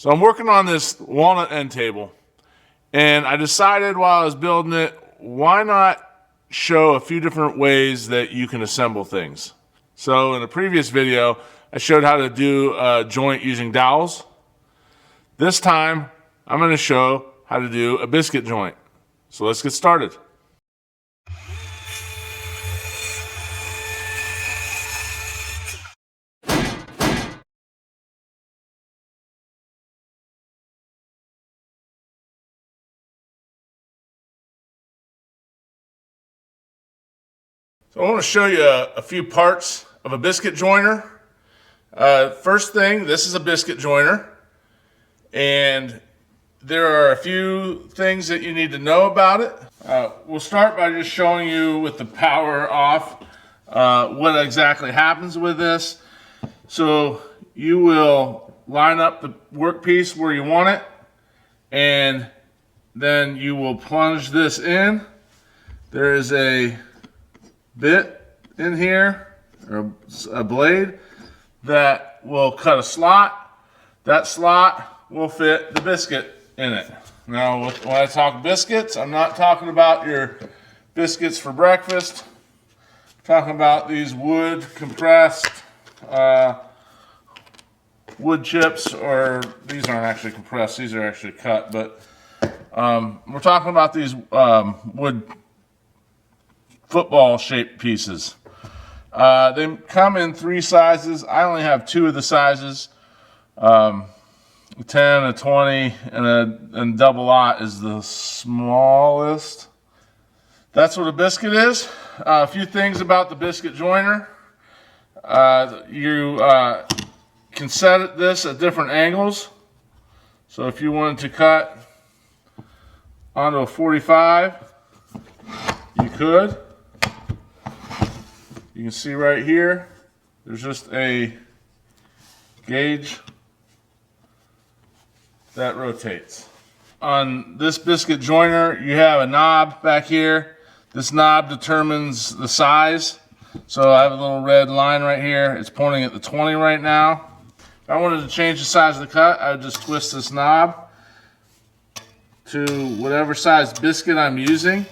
So I'm working on this walnut end table, and I decided while I was building it, why not show a few different ways that you can assemble things. So in the previous video, I showed how to do a joint using dowels. This time, I'm going to show how to do a biscuit joint. So let's get started. So I want to show you a few parts of a biscuit joiner. First thing, this is a biscuit joiner, and there are a few things that you need to know about it. We'll start by just showing you with the power off what exactly happens with this. So you will line up the workpiece where you want it, and then you will plunge this in. There is a bit in here, or a blade, that will cut a slot. That slot will fit the biscuit in it. Now, when I talk biscuits, I'm not talking about your biscuits for breakfast. I'm talking about these wood compressed wood chips, or these aren't actually compressed, these are actually cut, but we're talking about these wood football shaped pieces. They come in 3 sizes. I only have 2 of the sizes. 10, a 20, and double aught is the smallest. That's what a biscuit is. A few things about the biscuit joiner. You can set this at different angles. So if you wanted to cut onto a 45, you could. You can see right here, there's just a gauge that rotates. On this biscuit joiner, you have a knob back here. This knob determines the size. So I have a little red line right here. It's pointing at the 20 right now. If I wanted to change the size of the cut, I would just twist this knob to whatever size biscuit I'm using.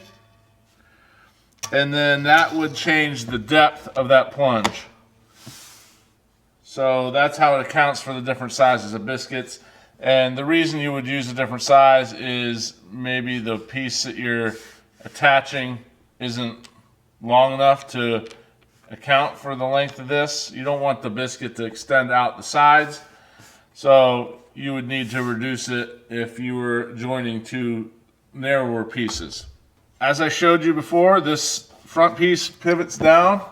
And then that would change the depth of that plunge. So that's how it accounts for the different sizes of biscuits. And the reason you would use a different size is maybe the piece that you're attaching isn't long enough to account for the length of this. You don't want the biscuit to extend out the sides. So you would need to reduce it if you were joining 2 narrower pieces. As I showed you before, this front piece pivots down.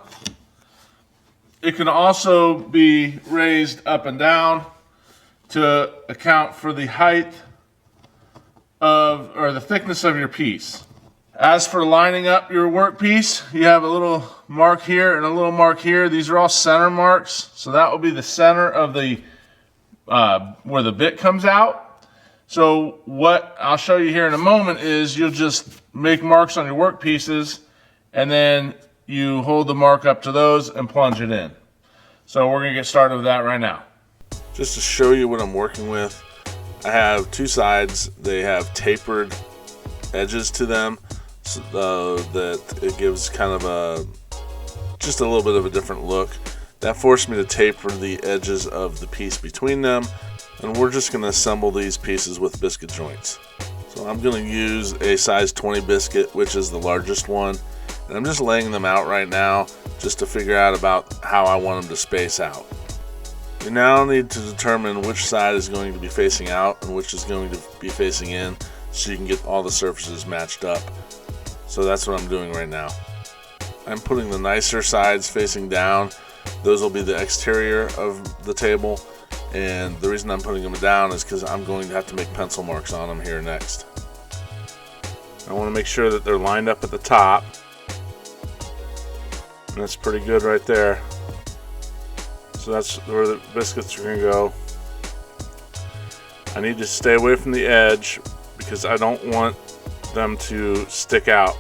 It can also be raised up and down to account for the height of, or the thickness of your piece. As for lining up your workpiece, you have a little mark here and a little mark here. These are all center marks, so that will be the center of the where the bit comes out. So what I'll show you here in a moment is you'll just make marks on your work pieces, and then you hold the mark up to those and plunge it in. So we're going to get started with that right now. Just to show you what I'm working with, I have 2 sides. They have tapered edges to them, so that it gives kind of just a little bit of a different look. That forced me to taper the edges of the piece between them. And we're just going to assemble these pieces with biscuit joints. So I'm going to use a size 20 biscuit, which is the largest one. And I'm just laying them out right now just to figure out about how I want them to space out. You now need to determine which side is going to be facing out and which is going to be facing in, so you can get all the surfaces matched up. So that's what I'm doing right now. I'm putting the nicer sides facing down. Those will be the exterior of the table. And the reason I'm putting them down is because I'm going to have to make pencil marks on them here next. I want to make sure that they're lined up at the top. And that's pretty good right there. So that's where the biscuits are going to go. I need to stay away from the edge because I don't want them to stick out.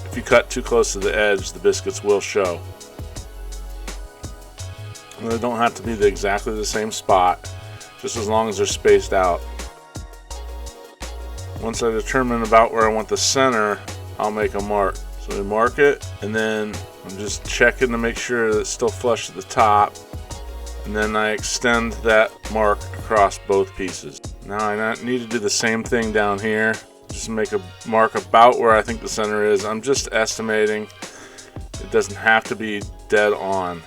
If you cut too close to the edge, the biscuits will show. And they don't have to be exactly the same spot. just as long as they're spaced out. Once I determine about where I want the center, I'll make a mark. So I mark it, and then I'm just checking to make sure that it's still flush at the top, and then I extend that mark across both pieces. Now I need to do the same thing down here. Just make a mark about where I think the center is. I'm just estimating. It doesn't have to be dead on.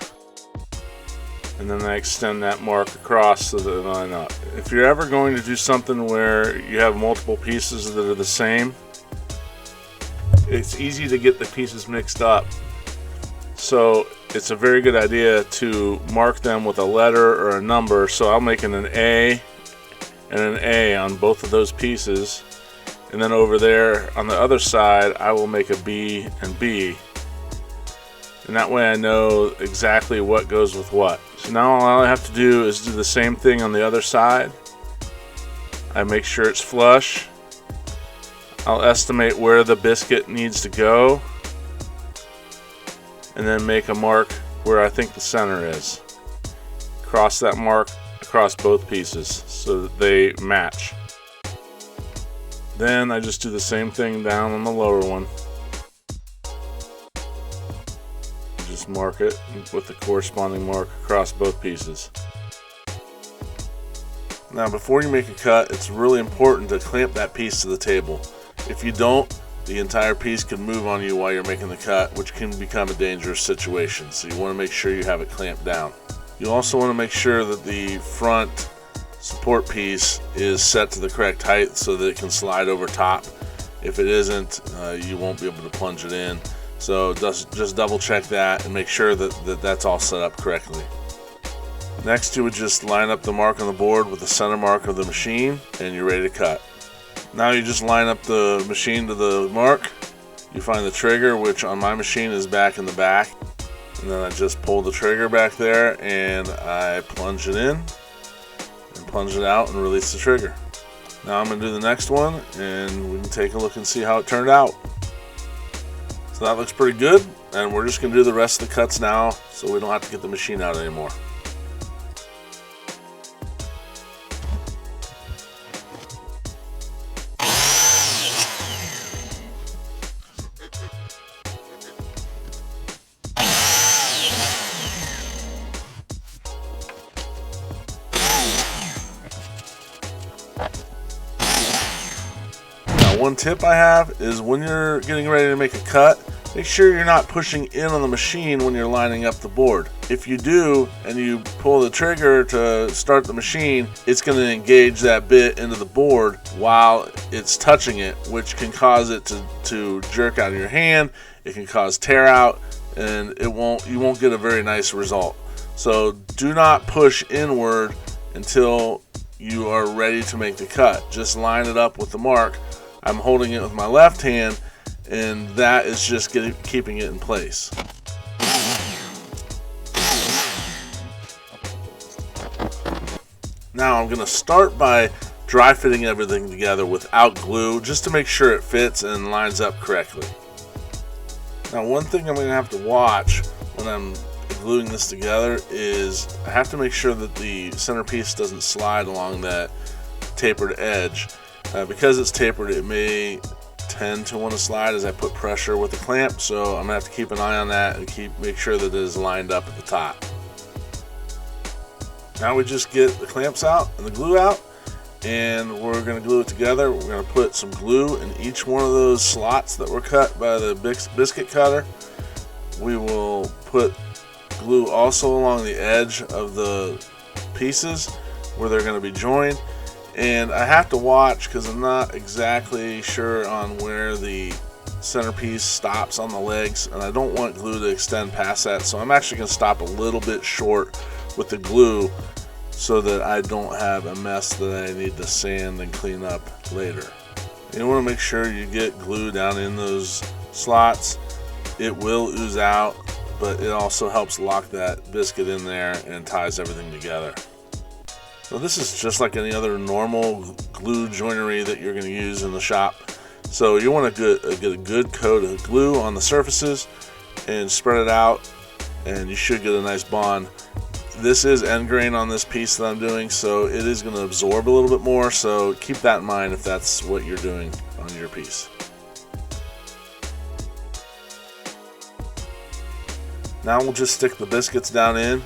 And then I extend that mark across so that they line up. If you're ever going to do something where you have multiple pieces that are the same, it's easy to get the pieces mixed up. So it's a very good idea to mark them with a letter or a number. So I'm making an A and an A on both of those pieces. And then over there on the other side, I will make a B and B. And that way I know exactly what goes with what. So now all I have to do is do the same thing on the other side. I make sure it's flush. I'll estimate where the biscuit needs to go, and then make a mark where I think the center is. Cross that mark across both pieces so that they match. Then I just do the same thing down on the lower one. Just mark it with the corresponding mark across both pieces. Now before you make a cut, it's really important to clamp that piece to the table. If you don't, the entire piece can move on you while you're making the cut, which can become a dangerous situation. So you want to make sure you have it clamped down. You also want to make sure that the front support piece is set to the correct height so that it can slide over top. If it isn't, you won't be able to plunge it in. So just double check that and make sure that that's all set up correctly. Next, you would just line up the mark on the board with the center mark of the machine, and you're ready to cut. Now you just line up the machine to the mark. You find the trigger, which on my machine is back in the back. And then I just pull the trigger back there and I plunge it in and plunge it out and release the trigger. Now I'm going to do the next one and we can take a look and see how it turned out. So that looks pretty good, and we're just going to do the rest of the cuts now so we don't have to get the machine out anymore. One tip I have is when you're getting ready to make a cut, make sure you're not pushing in on the machine when you're lining up the board. If you do and you pull the trigger to start the machine, it's going to engage that bit into the board while it's touching it, which can cause it to jerk out of your hand. It can cause tear out, and you won't get a very nice result. So do not push inward until you are ready to make the cut. Just line it up with the mark. I'm holding it with my left hand, and that is just keeping it in place. Now I'm going to start by dry fitting everything together without glue, just to make sure it fits and lines up correctly. Now one thing I'm going to have to watch when I'm gluing this together is I have to make sure that the centerpiece doesn't slide along that tapered edge. Because it's tapered, it may tend to want to slide as I put pressure with the clamp, so I'm going to have to keep an eye on that and make sure that it is lined up at the top. Now we just get the clamps out and the glue out, and we're going to glue it together. We're going to put some glue in each one of those slots that were cut by the biscuit cutter. We will put glue also along the edge of the pieces where they're going to be joined. And I have to watch because I'm not exactly sure on where the centerpiece stops on the legs, and I don't want glue to extend past that, so I'm actually going to stop a little bit short with the glue so that I don't have a mess that I need to sand and clean up later. You want to make sure you get glue down in those slots. It will ooze out, but it also helps lock that biscuit in there and ties everything together. So this is just like any other normal glue joinery that you're going to use in the shop. So you want to get a good coat of glue on the surfaces and spread it out, and you should get a nice bond. this is end grain on this piece that I'm doing, so it is going to absorb a little bit more, so keep that in mind if that's what you're doing on your piece. Now we'll just stick the biscuits down in,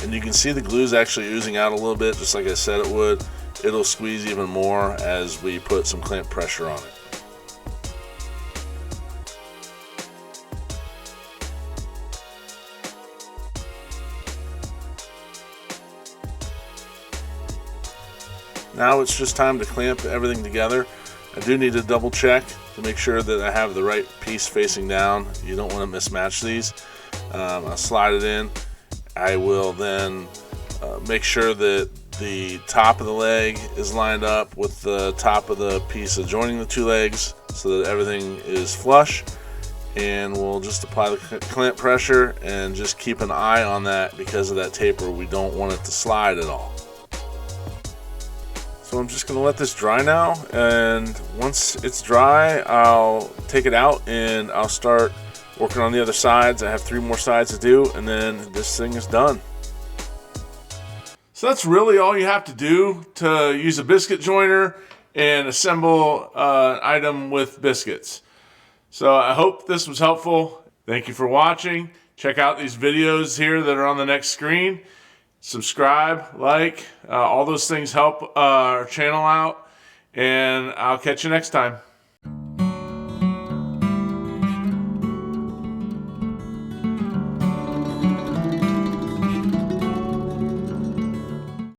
and you can see the glue's actually oozing out a little bit, just like I said it would. It'll squeeze even more as we put some clamp pressure on it. Now it's just time to clamp everything together. I do need to double check to make sure that I have the right piece facing down. You don't want to mismatch these. I'll slide it in. I will then make sure that the top of the leg is lined up with the top of the piece adjoining the two legs so that everything is flush. And we'll just apply the clamp pressure and just keep an eye on that because of that taper. We don't want it to slide at all. So I'm just going to let this dry now, and once it's dry I'll take it out and I'll start working on the other sides. I have 3 more sides to do, and then this thing is done. So that's really all you have to do to use a biscuit joiner and assemble an item with biscuits. So I hope this was helpful. Thank you for watching. Check out these videos here that are on the next screen. Subscribe, like, all those things help our channel out, and I'll catch you next time.